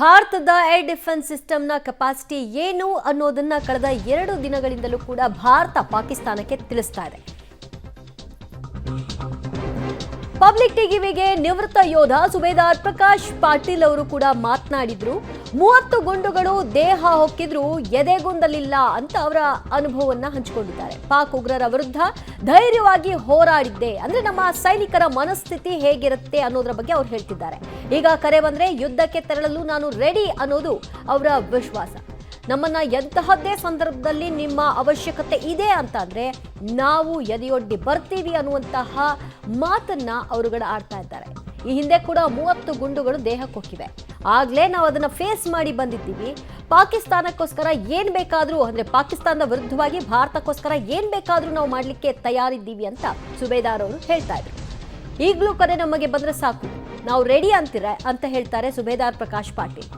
ಭಾರತದ air defence ಸಿಸ್ಟಮ್ನ capacity ಏನು ಅನ್ನೋದನ್ನ ಕಳೆದ 2 ದಿನಗಳಿಂದಲೂ ಕೂಡ ಭಾರತ ಪಾಕಿಸ್ತಾನಕ್ಕೆ ತಿಳಿಸ್ತಾ ಇದೆ. ಪಬ್ಲಿಕ್ ಟಿವಿಗೆ ನಿವೃತ್ತ ಯೋಧ ಸುಬೇದಾರ್ ಪ್ರಕಾಶ್ ಪಾಟೀಲ್ ಅವರು ಕೂಡ ಮಾತನಾಡಿದ್ರು. 30 ಗುಂಡುಗಳು ದೇಹ ಹೊಕ್ಕಿದ್ರು ಎದೆಗುಂದಲಿಲ್ಲ ಅಂತ ಅವರ ಅನುಭವವನ್ನ ಹಂಚಿಕೊಂಡಿದ್ದಾರೆ. ಪಾಕ್ ಉಗ್ರರ ವಿರುದ್ಧ ಧೈರ್ಯವಾಗಿ ಹೋರಾಡಿದ್ದೆ ಅಂದ್ರೆ ನಮ್ಮ ಸೈನಿಕರ ಮನಸ್ಥಿತಿ ಹೇಗಿರುತ್ತೆ ಅನ್ನೋದ್ರ ಬಗ್ಗೆ ಅವ್ರು ಹೇಳ್ತಿದ್ದಾರೆ. ಈಗ ಕರೆ ಬಂದ್ರೆ ಯುದ್ಧಕ್ಕೆ ತೆರಳಲು ನಾನು ರೆಡಿ ಅನ್ನೋದು ಅವರ ವಿಶ್ವಾಸ. ನಮ್ಮನ್ನ ಎಂತಹದ್ದೇ ಸಂದರ್ಭದಲ್ಲಿ ನಿಮ್ಮ ಅವಶ್ಯಕತೆ ಇದೆ ಅಂತಂದ್ರೆ ನಾವು ಎದೆಯೊಡ್ಡಿ ಬರ್ತೀವಿ ಅನ್ನುವಂತಹ ಮಾತನ್ನ ಅವರುಗಳ ಆಡ್ತಾ ಇದ್ದಾರೆ. ಈ ಹಿಂದೆ ಕೂಡ 30 ಗುಂಡುಗಳು ದೇಹಕ್ಕೊಕ್ಕಿವೆ. ಆಗ್ಲೇ ನಾವು ಅದನ್ನ ಫೇಸ್ ಮಾಡಿ ಬಂದಿದ್ದೀವಿ. ಪಾಕಿಸ್ತಾನಕ್ಕೋಸ್ಕರ ಏನ್ ಬೇಕಾದ್ರೂ ಅಂದ್ರೆ ಪಾಕಿಸ್ತಾನದ ವಿರುದ್ಧವಾಗಿ ಭಾರತಕ್ಕೋಸ್ಕರ ಏನ್ ಬೇಕಾದ್ರೂ ನಾವು ಮಾಡ್ಲಿಕ್ಕೆ ತಯಾರಿದ್ದೀವಿ ಅಂತ ಸುಬೇದಾರ್ ಅವರು ಹೇಳ್ತಾ ಇದ್ರು. ಈಗಲೂ ಕರೆ ನಮಗೆ ಬಂದ್ರೆ ಸಾಕು, ನಾವು ರೆಡಿ ಅಂತ ಹೇಳ್ತಾರೆ ಸುಬೇದಾರ್ ಪ್ರಕಾಶ್ ಪಾಟೀಲ್.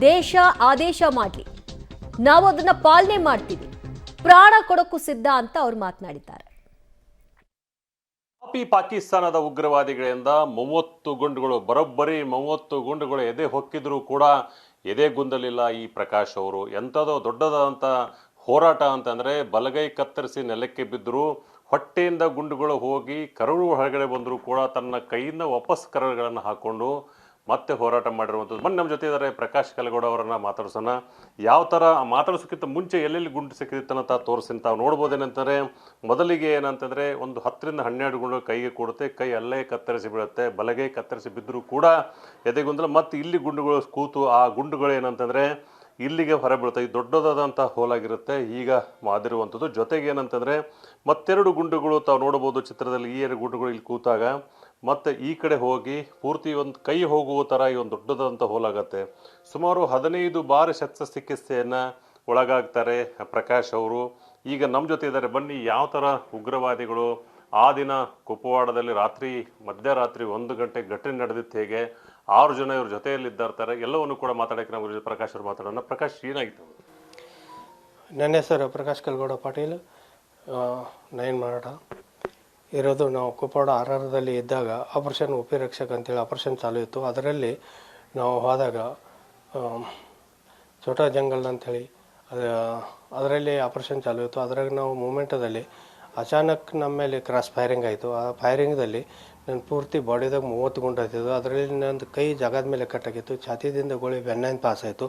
ದೇಶ ಆದೇಶ ಮಾಡಲಿ, ನಾವು ಅದನ್ನ ಪಾಲನೆ ಮಾಡ್ತೀವಿ, ಪ್ರಾಣ ಕೊಡಕ್ಕೂ ಸಿದ್ಧ ಅಂತ ಅವ್ರು ಮಾತನಾಡಿದ್ದಾರೆ. ಪಾಕಿಸ್ತಾನದ ಉಗ್ರವಾದಿಗಳಿಂದ 30 ಗುಂಡುಗಳು ಬರೋಬ್ಬರಿ 30 ಗುಂಡುಗಳು ಎದೆ ಹೊಕ್ಕಿದ್ರು ಕೂಡ ಎದೆಗುಂದಲಿಲ್ಲ ಈ ಪ್ರಕಾಶ್ ಅವರು. ಎಂಥದೋ ದೊಡ್ಡದಾದಂಥ ಹೋರಾಟ ಅಂತಂದರೆ ಬಲಗೈ ಕತ್ತರಿಸಿ ನೆಲಕ್ಕೆ ಬಿದ್ದರು. ಹೊಟ್ಟೆಯಿಂದ ಗುಂಡುಗಳು ಹೋಗಿ ಕರಳು ಹೊರಗಡೆ ಬಂದರೂ ಕೂಡ ತನ್ನ ಕೈಯಿಂದ ವಾಪಸ್ ಕರಳುಗಳನ್ನು ಹಾಕ್ಕೊಂಡು ಮತ್ತೆ ಹೋರಾಟ ಮಾಡಿರುವಂಥದ್ದು. ಮೊನ್ನೆ ನಮ್ಮ ಜೊತೆ ಇದ್ದಾರೆ ಪ್ರಕಾಶ್ ಕಲಗೌಡ ಅವರನ್ನು ಮಾತಾಡ್ಸೋಣ. ಯಾವ ಥರ ಮಾತಾಡ್ಸೋಕ್ಕಿಂತ ಮುಂಚೆ ಎಲ್ಲೆಲ್ಲಿ ಗುಂಡು ಸಿಕ್ಕಿತ್ತಂತ ತೋರಿಸಿ ತಾವು ನೋಡ್ಬೋದೇನಂತಾರೆ. ಮೊದಲಿಗೆ ಏನಂತಂದರೆ ಒಂದು 10 ರಿಂದ 12 ಗುಂಡು ಕೈಗೆ ಕೊಡುತ್ತೆ, ಕೈ ಅಲ್ಲೇ ಕತ್ತರಿಸಿ ಬೀಳುತ್ತೆ, ಬಲಗೈ ಕತ್ತರಿಸಿ ಬಿದ್ದರೂ ಕೂಡ ಎದೆಗುಂದಲ. ಮತ್ತು ಇಲ್ಲಿ ಗುಂಡುಗಳು ಕೂತು ಆ ಗುಂಡುಗಳು ಏನಂತಂದರೆ ಇಲ್ಲಿಗೆ ಹೊರಬೀಳುತ್ತೆ. ಇದು ದೊಡ್ಡದಾದಂಥ ಹೋಲಾಗಿರುತ್ತೆ ಈಗ ಮಾಡಿರುವಂಥದ್ದು. ಜೊತೆಗೆ ಏನಂತಂದರೆ ಮತ್ತೆರಡು ಗುಂಡುಗಳು ತಾವು ನೋಡ್ಬೋದು ಚಿತ್ರದಲ್ಲಿ. ಈ 2 ಗುಂಡುಗಳು ಇಲ್ಲಿ ಕೂತಾಗ ಮತ್ತು ಈ ಕಡೆ ಹೋಗಿ ಪೂರ್ತಿ ಒಂದು ಕೈ ಹೋಗುವ ಥರ ಈ ಒಂದು ದೊಡ್ಡದಾದಂಥ ಹೋಲಾಗತ್ತೆ. ಸುಮಾರು 15 ಬಾರಿ ಶಸ್ತ್ರಚಿಕಿತ್ಸೆಯನ್ನು ಒಳಗಾಗ್ತಾರೆ ಪ್ರಕಾಶ್ ಅವರು. ಈಗ ನಮ್ಮ ಜೊತೆ ಇದ್ದಾರೆ. ಬನ್ನಿ, ಯಾವ ಥರ ಉಗ್ರವಾದಿಗಳು ಆ ದಿನ ಕುಪವಾಡದಲ್ಲಿ ಮಧ್ಯರಾತ್ರಿ 1 ಗಂಟೆ ಘಟನೆ ನಡೆದಿತ್ತು, ಹೇಗೆ 6 ಜನ ಇವ್ರ ಜೊತೆಯಲ್ಲಿದ್ದಾರೆ, ಎಲ್ಲವನ್ನು ಕೂಡ ಮಾತಾಡೋಕ್ಕೆ ನಾವು ಪ್ರಕಾಶ್ ಅವರು ಮಾತಾಡೋಣ. ಪ್ರಕಾಶ್, ಏನಾಗಿತ್ತು? ನನ್ನ ಹೆಸರು ಪ್ರಕಾಶ್ ಕಲಗೌಡ ಪಾಟೀಲ್, ನೈನ್ ಮಾರಾಟ ಇರೋದು. ನಾವು ಕುಪವಾಡ ಆರ್ಆರ್ದಲ್ಲಿ ಇದ್ದಾಗ ಆಪರೇಷನ್ ಉಪಿರಕ್ಷಕ ಅಂತೇಳಿ ಆಪರೇಷನ್ ಚಾಲೂ ಇತ್ತು. ಅದರಲ್ಲಿ ನಾವು ಹೋದಾಗ ಛೋಟಾ ಜಂಗಲ್ ಅಂಥೇಳಿ ಅದರಲ್ಲಿ ಆಪರೇಷನ್ ಚಾಲೂ ಇತ್ತು. ಅದ್ರಾಗ ನಾವು ಮೂಮೆಂಟದಲ್ಲಿ ಅಚಾನಕ್ ನಮ್ಮ ಮೇಲೆ ಕ್ರಾಸ್ ಫೈರಿಂಗ್ ಆಯಿತು. ಆ ಫೈರಿಂಗ್ದಲ್ಲಿ ನನ್ನ ಪೂರ್ತಿ ಬಾಡಿದಾಗ 30 ಗುಂಡು ಹತ್ತಿದ್ದು. ಅದರಲ್ಲಿ ನಂದು ಕೈ ಜಾಗದ ಮೇಲೆ ಕಟ್ಟಾಗಿತ್ತು, ಛಾತಿದಿಂದ ಗೋಳಿ ಬೆನ್ನಿಂದ ಪಾಸ್ ಆಯಿತು,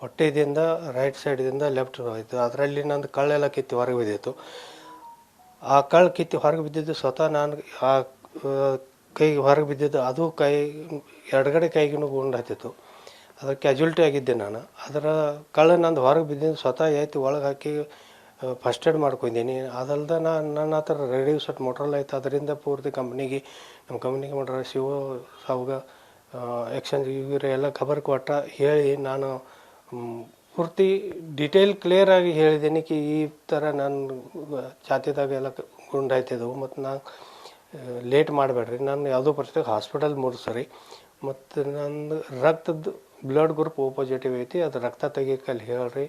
ಹೊಟ್ಟೆದಿಂದ ರೈಟ್ ಸೈಡಿಂದ ಲೆಫ್ಟ್ ಹೋಯಿತು. ಅದರಲ್ಲಿ ನಂದು ಕಳ್ಳೆಲ್ಲ ಕಿತ್ತಿ ಹೊರಗೆ ಬಿದ್ದಿತ್ತು. ಆ ಕಳ್ಳು ಕಿತ್ತಿ ಹೊರಗೆ ಬಿದ್ದಿದ್ದು ಸ್ವತಃ ನಾನು ಆ ಕೈಗೆ ಹೊರಗೆ ಬಿದ್ದಿದ್ದು, ಅದು ಕೈ ಎಡಗಡೆ ಕೈಗೂ ಗುಂಡು ಹತ್ತಿತ್ತು. ಅದರ ಕ್ಯಾಜುಲಿಟಿ ಆಗಿದ್ದೆ ನಾನು. ಅದರ ಕಳ್ಳು ನಂದು ಹೊರಗೆ ಬಿದ್ದಿದ್ದು ಸ್ವತಃ ಎತ್ತಿ ಒಳಗೆ ಹಾಕಿ ಫಸ್ಟ್ ಏಡ್ ಮಾಡ್ಕೊಂಡಿದ್ದೀನಿ. ಅದಲ್ಲದೆ ನನ್ನ ಹತ್ರ ರೇಡಿಯೋ ಸೆಟ್ ಮೊಟ್ರಲ್ ಆಯ್ತು. ಅದರಿಂದ ಪೂರ್ತಿ ನಮ್ಮ ಕಂಪ್ನಿಗೆ ಮಾಡ್ರೆ ಶಿವ ಸಾವುಗ ಎಕ್ಸ್ಚೇಂಜ್ ಇವರೆಲ್ಲ ಖಬರ್ ಕೊಟ್ಟ ಹೇಳಿ ನಾನು ಪೂರ್ತಿ ಡೀಟೇಲ್ ಕ್ಲಿಯರಾಗಿ ಹೇಳಿದ್ದೀನಿ ಈ ಥರ ನಾನು ಛಾತಿದಾಗ ಎಲ್ಲ ಗುಂಡು ಆಯ್ತಿದ್ದವು. ಮತ್ತು ನಾನು ಲೇಟ್ ಮಾಡಬೇಡ್ರಿ, ನಾನು ಯಾವುದೋ ಪರಿಸ್ಥಿತಿಗೆ ಹಾಸ್ಪಿಟಲ್ ಮುಗಿಸ್ರಿ. ಮತ್ತು ನನ್ನ ರಕ್ತದ ಬ್ಲಡ್ ಗ್ರೂಪ್ ಓ ಪಾಸಿಟಿವ್ ಐತಿ, ಅದು ರಕ್ತ ತೆಗಿಯಕ್ಕಲ್ಲಿ ಹೇಳ್ರಿ.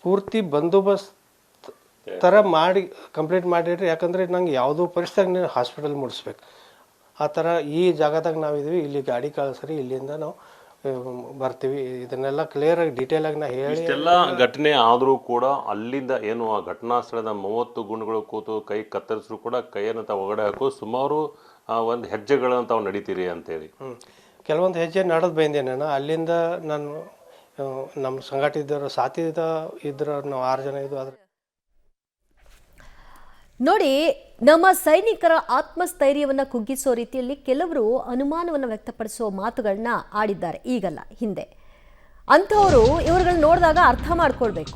ಪೂರ್ತಿ ಬಂದೋಬಸ್ತ್ ಥರ ಮಾಡಿ ಕಂಪ್ಲೀಟ್ ಮಾಡಿಡ್ರಿ. ಯಾಕಂದರೆ ನಂಗೆ ಯಾವುದೋ ಪರಿಸ್ಥಿತಿಯಾಗ ನೀವು ಹಾಸ್ಪಿಟಲ್ ಮುಡಿಸ್ಬೇಕು. ಆ ಥರ ಈ ಜಾಗದಾಗ ನಾವಿದ್ವಿ, ಇಲ್ಲಿ ಗಾಡಿ ಕಳಿಸ್ರಿ, ಇಲ್ಲಿಂದ ನಾವು ಬರ್ತೀವಿ. ಇದನ್ನೆಲ್ಲ ಕ್ಲಿಯರಾಗಿ ಡೀಟೇಲಾಗಿ ನಾ ಹೇಳಿ. ಇಷ್ಟೆಲ್ಲ ಘಟನೆ ಆದರೂ ಕೂಡ ಅಲ್ಲಿಂದ ಏನು ಆ ಘಟನಾ ಸ್ಥಳದ 30 ಗುಂಡುಗಳು ಕೂತು ಕೈ ಕತ್ತರಿಸಿದ್ರು ಕೂಡ ಕೈಯನ್ನು ತಾವು ಒಳಗಡೆ ಹಾಕು ಸುಮಾರು ಒಂದು ಹೆಜ್ಜೆಗಳನ್ನು ತಾವು ನಡೀತೀರಿ ಅಂತೇಳಿ. ಕೆಲವೊಂದು ಹೆಜ್ಜೆ ನಡೆದು ಬಂದೆ ನಾನು. ಅಲ್ಲಿಂದ ನಾನು ನಮ್ಮ ಸಂಘಟಿದರು ಸಾಥಿದ ಇದ್ರು, ನಾವು 6 ಜನ ಇದ್ದು. ಅದ್ರ ನೋಡಿ, ನಮ್ಮ ಸೈನಿಕರ ಆತ್ಮಸ್ಥೈರ್ಯವನ್ನ ಕುಗ್ಗಿಸೋ ರೀತಿಯಲ್ಲಿ ಕೆಲವರು ಅನುಮಾನವನ್ನು ವ್ಯಕ್ತಪಡಿಸುವ ಮಾತುಗಳನ್ನ ಆಡಿದ್ದಾರೆ, ಈಗಲ್ಲ ಹಿಂದೆ. ಅಂಥವರು ಇವ್ರುಗಳನ್ನ ನೋಡಿದಾಗ ಅರ್ಥ ಮಾಡ್ಕೊಳ್ಬೇಕು.